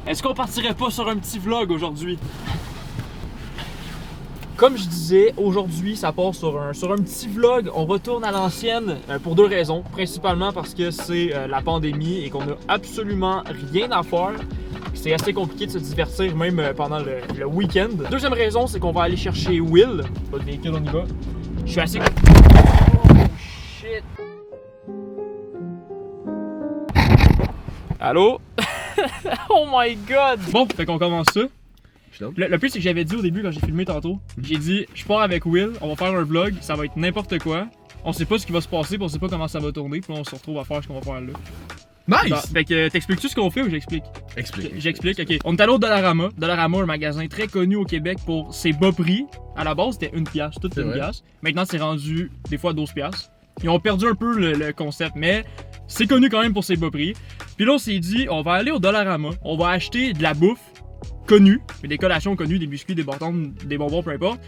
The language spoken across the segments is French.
Est-ce qu'on partirait pas sur un petit vlog aujourd'hui? Comme je disais, aujourd'hui, ça part sur un petit vlog. On retourne à l'ancienne pour deux raisons. Principalement parce que c'est la pandémie et qu'on a absolument rien à faire. C'est assez compliqué de se divertir même pendant le week-end. Deuxième raison, c'est qu'on va aller chercher Will. Pas de véhicule, on y va. Je suis assez... Oh shit! Allô? Oh my god! Bon, fait qu'on commence ça. Le plus, c'est que j'avais dit au début quand j'ai filmé tantôt, j'ai dit je pars avec Will, on va faire un vlog, ça va être n'importe quoi. On sait pas ce qui va se passer, puis on sait pas comment ça va tourner, puis on se retrouve à faire ce qu'on va faire là. Nice! Bon, fait que t'expliques-tu ce qu'on fait ou j'explique? Explique. J'explique, ok. On est allé au Dollarama. Dollarama, un magasin très connu au Québec pour ses bas prix. À la base, c'était 1$, tout 1$. Maintenant, c'est rendu des fois 12$. Ils ont perdu un peu le concept, mais c'est connu quand même pour ses bas prix. Puis là, on s'est dit, on va aller au Dollarama, on va acheter de la bouffe connue, des collations connues, des biscuits, des bâtons, des bonbons, peu importe,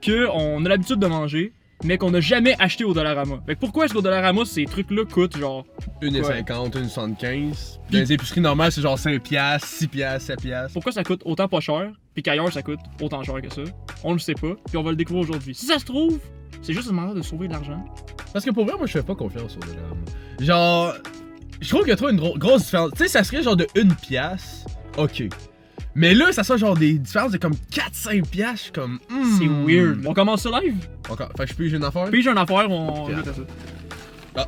qu'on a l'habitude de manger, mais qu'on n'a jamais acheté au Dollarama. Fait que pourquoi est-ce qu'au Dollarama, ces trucs-là coûtent genre... 1,50$, 1,75$. Dans les épiceries normales, c'est genre 5$, 6$, 7$. Pourquoi ça coûte autant pas cher, puis qu'ailleurs ça coûte autant cher que ça? On le sait pas, puis on va le découvrir aujourd'hui. Si ça se trouve, c'est juste une manière de sauver de l'argent. Parce que pour vrai, moi, je fais pas confiance au Dollarama. Genre, je trouve qu'il y a trop une grosse différence. Tu sais, ça serait genre de 1$, ok. Mais là, ça soit genre des différences de comme 4-5$, je suis comme... C'est weird. On commence ça live? Encore. Fait que je pige une affaire? Pige une affaire, on goûte à ça. Ah.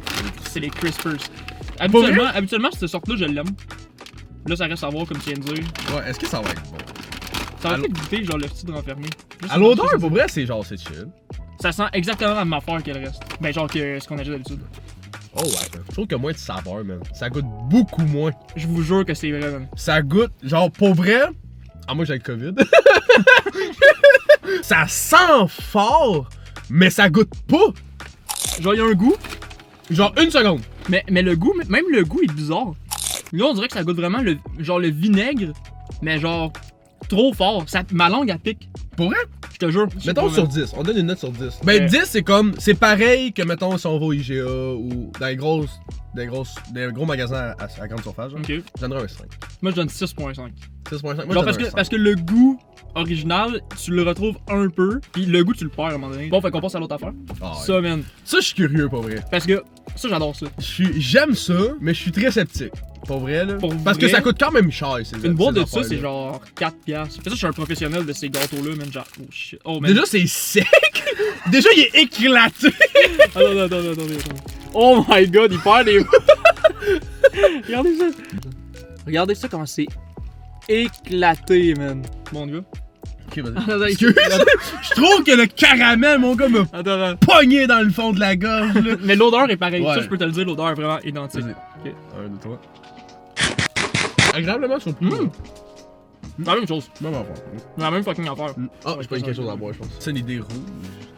C'est les Crispers. Habituellement, cette sorte-là, je l'aime. Là, ça reste à voir comme tu viens de dire. Ouais, est-ce que ça va être bon? Ça va peut-être goûter genre le petit de renfermé. À l'odeur, pour vrai, c'est genre, c'est chill. Ça sent exactement la même affaire que le reste. Ben genre que ce qu'on a déjà d'habitude. Oh ouais, je trouve que moins de saveur, man. Ça goûte beaucoup moins. Je vous jure que c'est vrai, man. Ça goûte, genre, pour vrai... Ah, moi, j'ai le COVID. Ça sent fort, mais ça goûte pas. Genre, il y a un goût. Genre, une seconde. Mais le goût, même le goût est bizarre. Là, on dirait que ça goûte vraiment le vinaigre, mais genre, trop fort. Ma langue, elle pique. Pour vrai? Je te jure. Mettons sur 10, on donne une note sur 10. Ben 10 c'est comme, c'est pareil que mettons si on va au IGA ou dans les gros magasins à grande surface. Genre. Ok. Je donnerais un 5. Moi je donne 6.5. 6.5. Genre parce que le goût original, tu le retrouves un peu, puis le goût tu le perds à un moment donné. Bon, fait qu'on passe à l'autre affaire. Ah, ouais. Ça, man. Ça, je suis curieux, pour vrai. Parce que ça, j'adore ça. J'aime ça, mais je suis très sceptique. Pour vrai, là. Parce vrai, que ça coûte quand même cher, une boîte de ça, c'est genre 4$. Fait ça, je suis un professionnel de ces gâteaux-là, man. Genre, oh shit. Oh, man. Déjà, c'est sec. Déjà, il est éclaté. Attends. Oh my god, il perd des... Regardez ça. Regardez ça comment c'est éclaté, man. Bon, on y va. Ok, vas-y. Je trouve que le caramel, mon gars, m'a pogné dans le fond de la gorge, là. Mais l'odeur est pareille. Ouais. Ça, je peux te le dire, l'odeur est vraiment identique. Ok. 1, 2, 3. Agréablement surpris. La même chose. Même affaire. La même fucking affaire. Ah, j'ai pas une quelque chose à boire, je pense. C'est une idée rouge.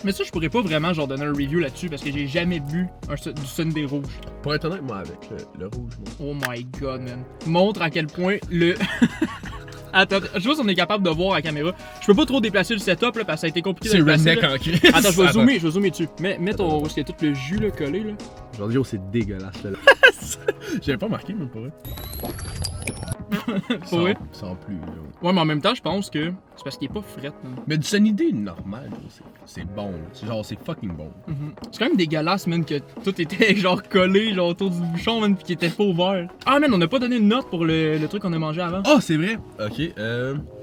Mais ça, je pourrais pas vraiment genre donner un review là-dessus parce que j'ai jamais bu du Sunday rouge. Pour être honnête, moi, avec le rouge, moi. Oh my god, man. Montre à quel point le... Attends, je sais pas si on est capable de voir à la caméra. Je peux pas trop déplacer le setup là parce que ça a été compliqué de C'est déplacer. redneck en crise. Attends, je vais zoomer dessus. Mets ton... Où est-ce qu'il y a tout le jus là, collé là? Genre, yo, c'est dégueulasse là. J'avais pas marqué, même pour vrai. Pour vrai? Sans plus, là. Ouais, mais en même temps, je pense que c'est parce qu'il est pas fret. Mais du Sunny-D normal, c'est bon, là. C'est genre, c'est fucking bon. C'est quand même dégueulasse, man, que tout était genre collé genre autour du bouchon, man, pis qu'il était pas ouvert. Ah, man, on a pas donné une note pour le truc qu'on a mangé avant. Oh, c'est vrai? Ok,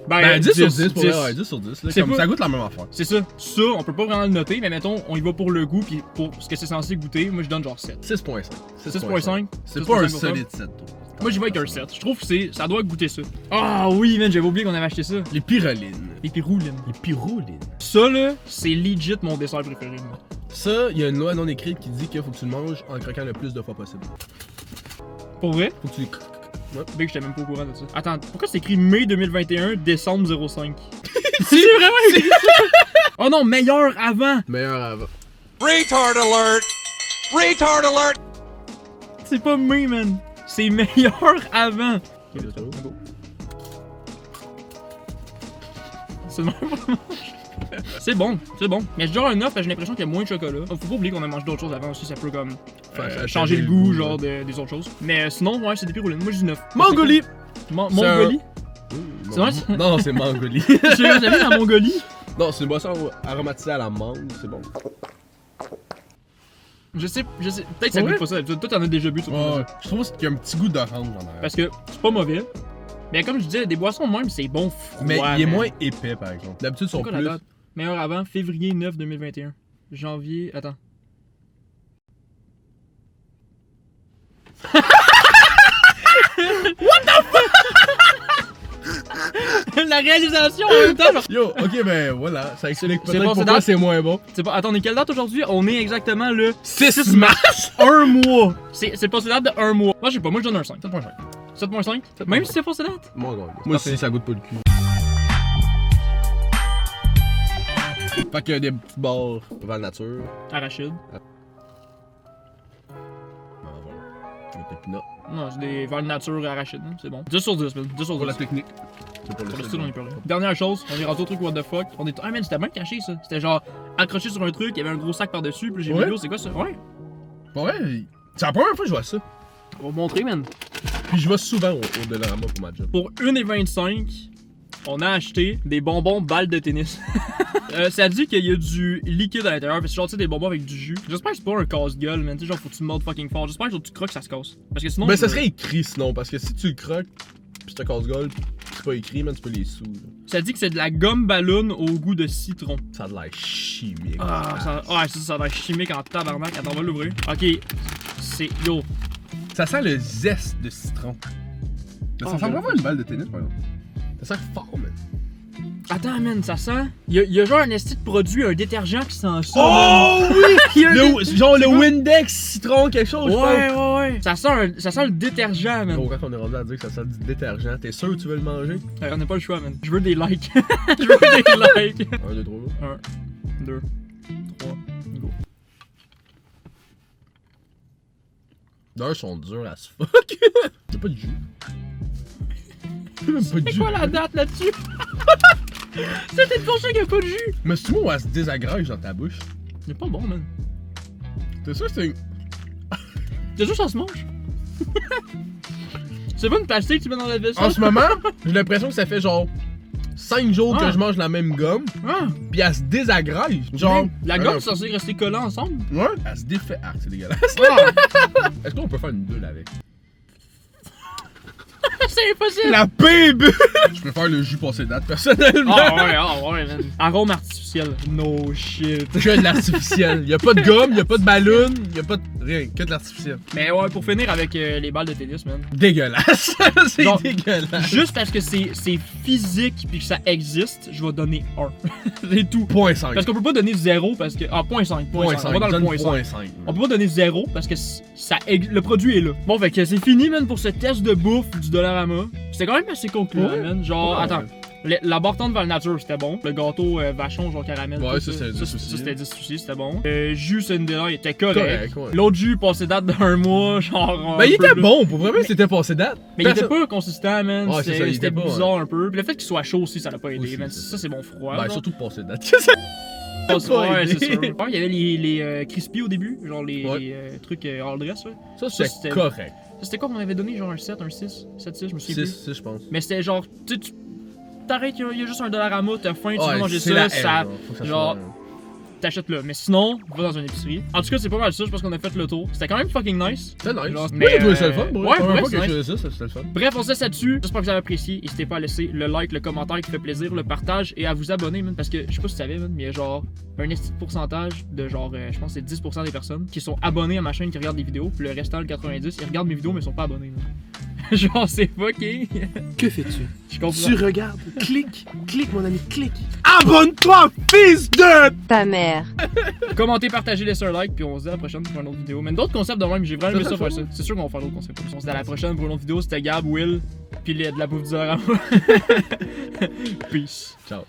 Ben, 10 sur 10, pour vrai, ouais, 10 sur 10. Là, comme, pas... ça goûte la même affaire. C'est ça. Ça, on peut pas vraiment le noter, mais mettons, on y va pour le goût, pis pour ce que c'est censé goûter, moi je donne genre 7. 6.5. 6.5? C'est pas un solide 7, toi. Moi j'y vais avec un 7. Je trouve que ça doit goûter ça. Ah oui, man, j'avais oublié qu'on avait acheté ça. Les pyrolines. Les pyroulines. Les pyrolines. Ça là, c'est legit mon dessert préféré, moi. Ça, il y a une loi non écrite qui dit qu'il faut que tu le manges en croquant le plus de fois possible. Pour vrai? Faut que tu... Ouais. Big, j'étais même pas au courant de ça. Attends, pourquoi c'est écrit mai 2021, décembre 05? C'est vraiment écrit ça? Oh non, meilleur avant! Meilleur avant. Retard alert! Retard alert! C'est pas mai, man. C'est meilleur avant. Ok, let's go. C'est même pas C'est bon, c'est bon. Mais je dirais un 9 parce que j'ai l'impression qu'il y a moins de chocolat. Faut pas oublier qu'on a mangé d'autres choses avant aussi, ça peut comme changer le goût, genre des autres choses. Mais sinon, ouais, c'est des pyroulines. Moi, je dis 9. Mongolie! Mongolie? C'est vrai, ça? Non, c'est Mongolie. J'ai jamais vu la Mongolie. Non, c'est une boisson aromatisée à la mangue, c'est bon. Je sais, peut-être que ça Ouais. goûte pas ça. Toi, t'en as déjà bu, ça. Ouais, je trouve qu'il y a un petit goût d'orange en arrière. Parce que c'est pas mauvais. Mais comme je disais, des boissons de même, c'est bon froid. Mais il est man. moins épais, par exemple. D'habitude, ils C'est sont quoi plus... la date? Meilleur avant, février 9 2021. Janvier. Attends. La réalisation en même temps, genre. Yo, ok, ben voilà, ça explique C'est peut-être bon, c'est pourquoi dans- c'est moins bon. C'est pas. Attendez, quelle date aujourd'hui? On est exactement le 6 mars! un mois. C'est pas date de un mois. Moi, je sais pas, moi je donne un 5. 7.5. 7.5? Même si c'est pas date? Moi aussi, ça goûte pas le cul. Fait qu'il y a des petits bars Val Nature. Arachide. Ben voilà. Avec des peanuts. Non, c'est des Val Nature Arachide, hein, c'est bon. 10 sur 10, man. 10 sur 10. Pour la technique. C'est pour Pour le le style, on est plus rien. Dernière chose, on est rendu au truc what the fuck. On est. Ah man, c'était bien caché ça. C'était genre accroché sur un truc, il y avait un gros sac par-dessus, puis j'ai Ouais. vu l'eau, c'est quoi ça? Ouais. Ouais, c'est la première fois que je vois ça. On va vous montrer, man. Puis je vais souvent au Dollarama pour ma job. Pour 1,25, on a acheté des bonbons balles de tennis. Ça dit qu'il y a du liquide à l'intérieur, parce que genre, tu sais, des bonbons avec du jus. J'espère que c'est pas un casse-gueule, man. Tu sais, genre, faut que tu te mordes fucking fort. J'espère que genre, tu croques, ça se casse. Parce que sinon. Ben ça serait écrit sinon, parce que si tu le croques, pis c'est un casse-gueule, pis c'est pas écrit, man, tu peux les sous. Là. Ça dit que c'est de la gomme ballon au goût de citron. Ça a de l'air chimique. Ah, ça a l'air chimique en tabarnak. Attends, on va l'ouvrir. Ok. C'est. Yo. Ça sent le zeste de citron. Ça Oh, sent je- vraiment une balle de tennis, par exemple. Ça sent fort, man. Attends, man, ça sent. Il y a genre un esti de produit, un détergent qui sent ça. Oh man. oui! Il y a un Genre le C'est quoi? Windex citron quelque chose, je Ouais, ouais. Ça sent le détergent, man. Bon, quand on est rendu à dire que ça sent du détergent, t'es sûr que tu veux le manger? On n'a pas le choix, man. Je veux des likes. Je veux des likes. 1, 2, 3. 1, 2, 3, go. D'ailleurs, ils sont durs as fuck. Y'a pas de jus. Y'a même pas de C'est jus. quoi la date là-dessus? C'était pour ça qu'il n'y a pas de jus. Mais c'est moi où elle se désagrège dans ta bouche. C'est pas bon, man. T'es sûr que c'est une. C'est sûr que ça se mange. C'est pas une pastille que tu mets dans la vaisselle? En ce moment, j'ai l'impression que ça fait genre 5 jours que Ah. je mange la même gomme, Ah, pis elle se désagrège. Genre. la gomme, c'est censé rester collant ensemble. Ouais, elle se défait. Ah, c'est dégueulasse. Ah, Est-ce qu'on peut faire une bulle avec? c'est impossible. La PB! Je préfère le jus passé date, personnellement. Ah ouais, man. Arôme artificiel. No shit. Que de l'artificiel. Y'a pas de gomme, y'a pas de ballon, y'a pas de rien, que de l'artificiel. Mais ouais, pour finir avec les balles de tennis, man. Dégueulasse. C'est Genre, dégueulasse. Juste parce que c'est physique puis que ça existe, je vais donner 1. C'est tout. Point 5. Parce qu'on peut pas donner 0 parce que. Ah, 0.5. Point 5. On va dans le donne point 5. 5. On peut pas donner 0 parce que le produit est là. Bon, fait que c'est fini, man, pour ce test de bouffe du Dollarama. C'était quand même assez concluant, Ouais. man. Genre, Ouais. attends. La barton de Val Nature, c'était bon. Le gâteau vachon, genre caramel. Ouais, tout ça, c'était 10 aussi. Ça, c'était 10 aussi, c'était bon. Jus Cinderella, il était correct. Correct, ouais. L'autre jus passé date d'un mois, genre. Ben, un il peu était plus. bon, pour vrai, c'était passé date. Mais il était pas consistant, man. Ouais, c'est ça, il C'était était pas, bizarre un peu. Puis le fait qu'il soit chaud aussi, ça l'a pas aidé, Aussi, man. c'est Ça, c'est bon froid. Ben, genre. surtout passé date. Ouais, pas c'est aidé. sûr. Ouais, il y avait les crispy au début, genre les, Ouais. les, trucs all dress, ouais. Ça, c'était- c'était correct. C'était quoi qu'on avait donné, genre un 7, un 6? 7, je me souviens 6, plus. je pense. Mais c'était genre, tu sais, tu t'arrêtes, il y a juste un Dollarama, t'as faim, tu veux Ouais, manger c'est la ça, haine, ça genre. Faut que ça genre, soit- t'achètes là. Mais sinon, va dans une épicerie. En tout cas, c'est pas mal ça, je pense qu'on a fait le tour. C'était quand même fucking nice. C'était nice. Genre, Mais mais, j'ai trouvé ça le fun, pour ouais, vrai. La ouais, première fois c'est que je nice. faisais ça, c'était le fun. Bref, on se laisse là-dessus. J'espère que vous avez apprécié. N'hésitez pas à laisser le like, le commentaire qui fait plaisir, le partage et à vous abonner, man. Parce que je sais pas si tu savais, man, mais il y a genre un petit pourcentage de genre, je pense que c'est 10% des personnes qui sont abonnés à ma chaîne qui regardent des vidéos. Puis le restant, le 90, ils regardent mes vidéos mais ils sont pas abonnés, man. Genre, c'est fucké. Que fais-tu? Je comprends. Tu regardes, clique, mon ami, clique. Abonne-toi, fils de... Ta mère. Commentez, partagez, laissez un like, puis on se dit à la prochaine pour une autre vidéo. Mais d'autres concepts de même, j'ai vraiment aimé ça faire ça. C'est sûr qu'on va faire d'autres concepts. On se dit à la prochaine pour une autre vidéo. C'était Gab, Will, puis de la bouffe du Dollarama. Peace. Ciao.